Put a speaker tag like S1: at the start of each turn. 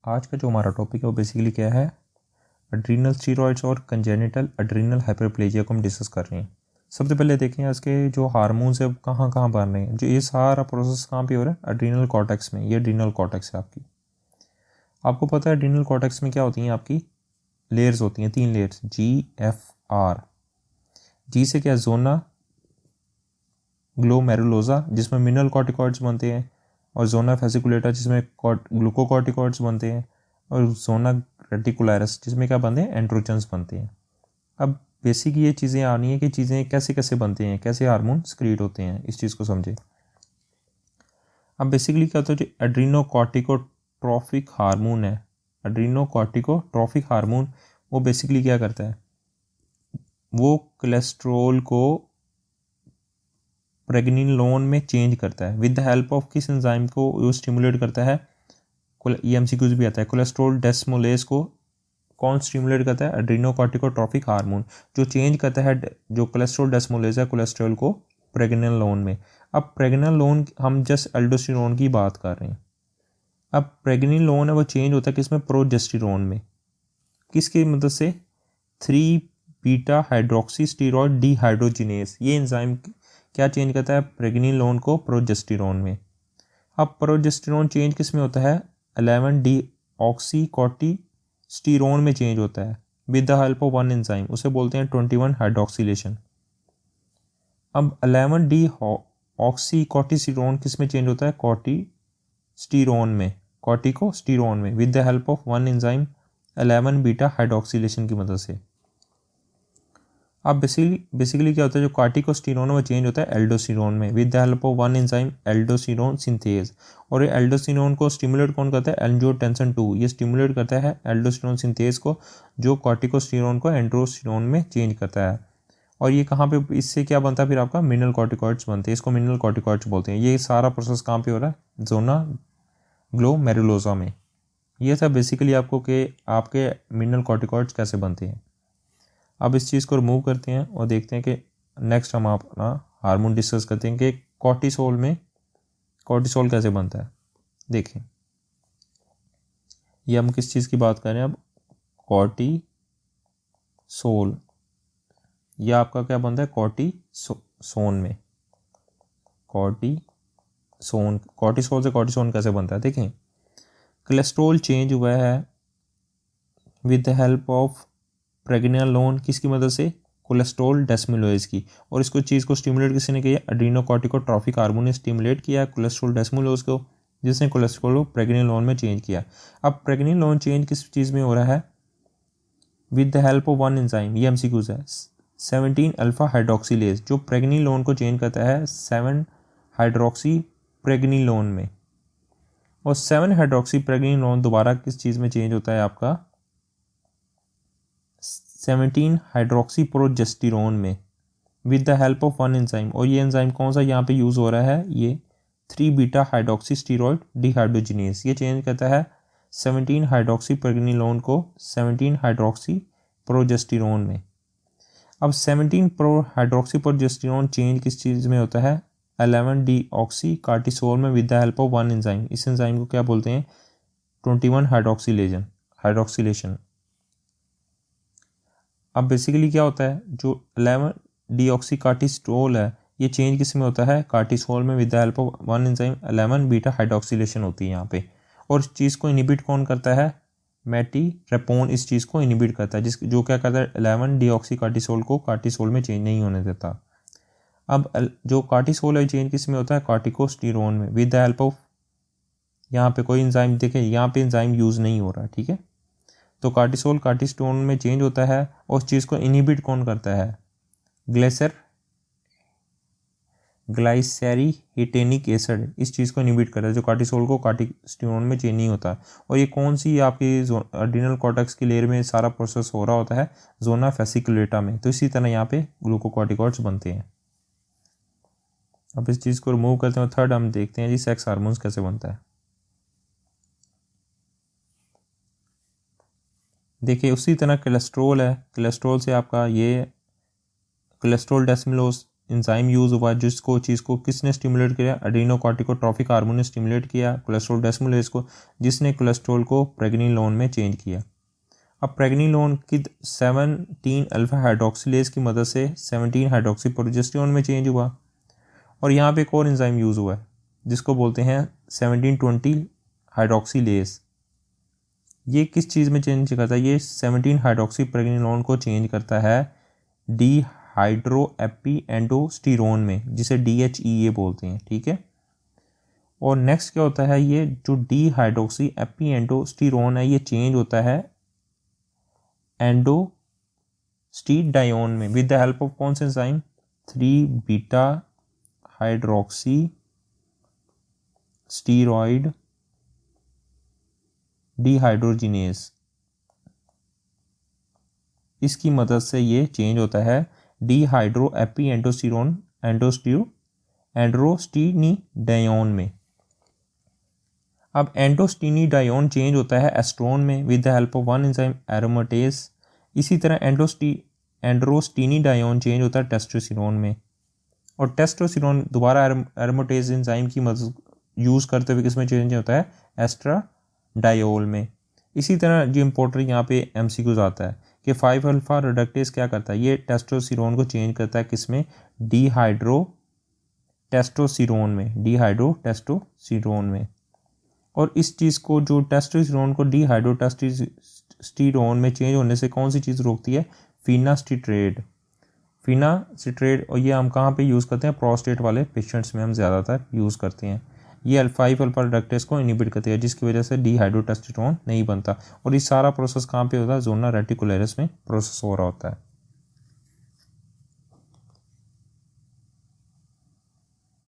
S1: आज का जो हमारा टॉपिक है वो बेसिकली क्या है, एड्रीनल स्टीरॉइड्स और कंजेनिटल एड्रीनल हाइपरप्लेजिया को हम डिस्कस कर रहे हैं। सबसे पहले देखें आज के जो हार्मोन्स है कहाँ कहाँ बन रहे हैं। जो ये सारा प्रोसेस कहाँ पे हो रहा है, एड्रीनल कॉर्टेक्स में। ये एड्रीनल कॉर्टेक्स है आपकी। आपको पता है एड्रीनल कॉर्टेक्स में क्या होती हैं, आपकी लेयर्स होती हैं, 3 लेयर्स, GFR। जी से क्या, जोना ग्लोमेरुलोसा जिसमें मिनरल कॉर्टिकॉइड्स बनते हैं, और जोना फेसिकुलेटा जिसमें ग्लूकोकॉर्टिकॉइड्स बनते हैं, और जोना रेटिकुलरिस जिसमें क्या बनते हैं, एंड्रोजन्स बनते हैं। अब बेसिक ये चीज़ें आनी है कि चीज़ें कैसे कैसे बनते हैं, कैसे हार्मोन सक्रीट होते हैं, इस चीज़ को समझे। अब बेसिकली क्या होता है, जो एड्रीनोकॉर्टिकोट्रॉफिक हार्मोन है, एड्रीनोकॉर्टिकोट्रॉफिक हार्मोन, वो बेसिकली क्या करता है, वो कोलेस्ट्रोल को प्रेग्निलोन में चेंज करता है विद द हेल्प ऑफ किस एंजाइम को वो स्टिमुलेट करता है। EMCQs भी आता है। कोलेस्ट्रोल डेस्मोलेस को कौन स्टिमुलेट करता है, एड्रीनोकॉर्टिकोट्रॉफिक हार्मोन, जो चेंज करता है जो कोलेस्ट्रोल डेस्मोलेस है कोलेस्ट्रॉल को प्रेग्निलोन में। अब प्रेग्निलोन हम जस्ट एल्डोस्टेरोन की बात कर रहे हैं। अब प्रेग्निलोन है वो चेंज होता है किसमें, प्रोजेस्टेरोन में। किसकी मदद से, 3 बीटा हाइड्रोक्सी स्टीरॉयड डिहाइड्रोजिनेस। ये एंजाइम क्या चेंज करता है, प्रेग्निलोन को प्रोजेस्टेरोन में। अब प्रोजेस्टेरोन चेंज किस में होता है, 11-डीऑक्सीकोर्टिस्टीरोन में चेंज होता है with the help of one enzyme, उसे बोलते हैं 21 हाइड्रोक्सिलेशन। अब 11-डीऑक्सीकोर्टिस्टीरोन किस में चेंज होता है, कोर्टिस्टीरोन में, कोर्टिकोस्टीरोन में, with the help of one enzyme 11-बीटा हाइड्रोक्सिलेशन की मदद से। अब बेसिकली क्या होता है, जो कॉर्टिकोस्टेरोन है वो चेंज होता है एल्डोस्टेरोन में with the help of one enzyme aldosterone synthase. और ये एल्डोस्टेरोन को स्टिमुलेट कौन करता है, एंजियोटेंसिन 2। ये स्टिमुलेट करता है एल्डोस्टेरोन सिंथेज को, जो कॉर्टिकोस्टेरोन को एंड्रोस्टेरोन में चेंज करता है। और ये कहाँ पे, इससे क्या बनता है फिर आपका, मिनरल कॉर्टिकॉइड्स बनते हैं। इसको मिनरल कॉर्टिकॉइड्स बोलते हैं। ये सारा प्रोसेस कहाँ पे हो रहा है, जोना ग्लोमेरुलोसा में। ये था बेसिकली आपको कि आपके मिनरल कॉर्टिकॉइड्स कैसे बनते हैं। अब इस चीज़ को रिमूव करते हैं और देखते हैं कि नेक्स्ट हम अपना हार्मोन डिस्कस करते हैं कि कॉर्टिसोल में कॉर्टिसोल कैसे बनता है। देखें, ये हम किस चीज़ की बात कर रहे हैं अब, कॉर्टिसोल। यह आपका क्या बनता है, कॉर्टिसोन में, कॉर्टिसोल से कॉर्टिसोन कैसे बनता है। देखें, कोलेस्ट्रोल चेंज हुआ है विद द हेल्प ऑफ प्रेग्निलोन, किसकी मदद से, कोलेस्ट्रोल डेस्मोलेस की। और इसको चीज़ को स्टिमुलेट किसी ने किया, एड्रीनोकॉर्टिकोट्रॉफिक हार्मोन ने स्टिमुलेट किया कोलेस्ट्रोल डेस्मोलेस को, जिसने कोलेस्ट्रोल को प्रेग्निलोन में चेंज किया। अब प्रेग्निलोन चेंज किस चीज़ में हो रहा है, with the help of one enzyme, ये MCQs है, 17 अल्फा हाइड्रोक्सीलेज, जो प्रेग्निलोन को चेंज करता है 7 हाइड्रोक्सी प्रेग्निलोन में। और 7 हाइड्रोक्सी प्रेग्निलोन दोबारा किस चीज़ में चेंज होता है आपका, 17 हाइड्रोक्सी प्रोजेस्टेरोन में, with the help of one enzyme. और ये एंजाइम कौन सा यहाँ पे यूज़ हो रहा है, ये 3 बीटा हाइड्रोक्सी स्टीरॉयड डिहाइड्रोजिनेस। ये चेंज करता है 17 हाइड्रोक्सी प्रेग्निलोन को 17 हाइड्रोक्सी प्रोजेस्टेरोन में। अब 17 प्रो हाइड्रोक्सी प्रोजेस्टेरोन चेंज किस चीज़ में होता है, 11-डीऑक्सी कार्टिसोल में, with the help of one enzyme. इस एंजाइम को क्या बोलते हैं, 21 हाइड्रोक्सिलेशन। अब बेसिकली क्या होता है, जो 11-डीऑक्सी कार्टिसोल है, ये चेंज किस में होता है, कार्टिसोल में, with the help of one enzyme 11-बीटा हाइड्रोक्सिलेशन होती है यहाँ पे। और इस चीज़ को इनिबिट कौन करता है, मेटिरेपोन इस चीज़ को इनिबिट करता है, जो क्या करता है, 11-डीऑक्सी कार्टिसोल को कार्टिसोल में चेंज नहीं होने देता। अब जो कार्टिसोल है चेंज किस में होता है, कॉर्टिकोस्टेरोन में, विद द हेल्प ऑफ, यहाँ पे कोई एंजाइम, देखें यहाँ पे एंजाइम यूज़ नहीं हो रहा, ठीक है। तो कार्टिसोल कार्टिस्टोन में चेंज होता है, और उस चीज़ को इनिबिट कौन करता है, ग्लाइसेरिहेटेनिक एसिड इस चीज़ को इनिबिट करता है, जो कार्टिसोल को कार्टिस्टोन में चेंज नहीं होता। और ये कौन सी आपकी एड्रिनल कॉर्टेक्स की लेयर में सारा प्रोसेस हो रहा होता है, जोना फेसिकुलेटा में। तो इसी तरह यहाँ पे ग्लूकोकॉर्टिकॉइड्स बनते हैं। अब इस चीज़ को रिमूव करते हैं। थर्ड हम देखते हैं जी, सेक्स हार्मोन्स कैसे बनता है। देखिए, उसी तरह कोलेस्ट्रोल है, कोलेस्ट्रोल से आपका ये कोलेस्ट्रोल इंजाइम यूज़ हुआ, जिसको चीज़ को किसने स्टिमुलेट किया, एड्रेनोकॉर्टिकोट्रॉफिक हार्मोन ने स्टिमुलेट किया कोलेस्ट्रॉल डेस्मोलेज को, जिसने कोलेस्ट्रॉल को प्रेग्निलोन में चेंज किया। अब प्रेग्निलोन की 17 अल्फा हाइड्रोक्सिलेज की मदद से 17 हाइड्रोक्सी प्रोजेस्टेरोन में चेंज हुआ। और यहाँ पे एक और एंजाइम यूज़ हुआ है जिसको बोलते हैं 1720 हाइड्रोक्सीलेज। ये किस चीज़ में चेंज करता है, ये 17 हाइड्रोक्सी प्रेग्निलोन को चेंज करता है डिहाइड्रो एपी एंडोस्टीरोन में, जिसे DHEA बोलते हैं, ठीक है। और नेक्स्ट क्या होता है, ये जो डिहाइड्रोक्सी एपी एंडोस्टीरोन है ये चेंज होता है एंडोस्टीडायोन में विद द हेल्प ऑफ कौन से enzyme, 3 beta hydroxy steroid dehydrogenase. इसकी मदद से ये चेंज होता है डिहाइड्रो एपी एंडोस्टीरोन एंड्रोस्टीनिडायोन में। अब एंडोस्टीनिडायोन चेंज होता है एस्ट्रोन में with the help of one enzyme aromatase. इसी तरह एंड्रोस्टीनिडायोन चेंज होता है टेस्टोस्टेरोन में, और टेस्टोस्टेरोन दोबारा एरोमेटेज एंजाइम की मदद यूज़ करते हुए किसमें चेंज होता है, एस्ट्राडायोल में। इसी तरह जो इम्पोर्टेंट यहाँ पे MCQs आता है कि 5 अल्फा रिडक्टेज क्या करता है, ये टेस्टोस्टेरोन को चेंज करता है किसमें, डिहाइड्रो टेस्टोस्टेरोन में। और इस चीज़ को जो टेस्टोस्टेरोन को डिहाइड्रो टेस्टोस्टेरोन में चेंज होने से कौन सी चीज़ रोकती है, फिनास्टिट्रेट। और ये हम कहाँ पे यूज़ करते हैं, प्रोस्टेट वाले पेशेंट्स में हम ज़्यादातर यूज़ करते हैं। ये 5 अल्फा रिडक्टेज को इनहिबिट करती है, जिसकी वजह से डिहाइड्रो टेस्टोस्टेरोन नहीं बनता। और ये सारा प्रोसेस कहाँ पे होता है, जोना रेटिकुलरिस में प्रोसेस हो रहा होता है।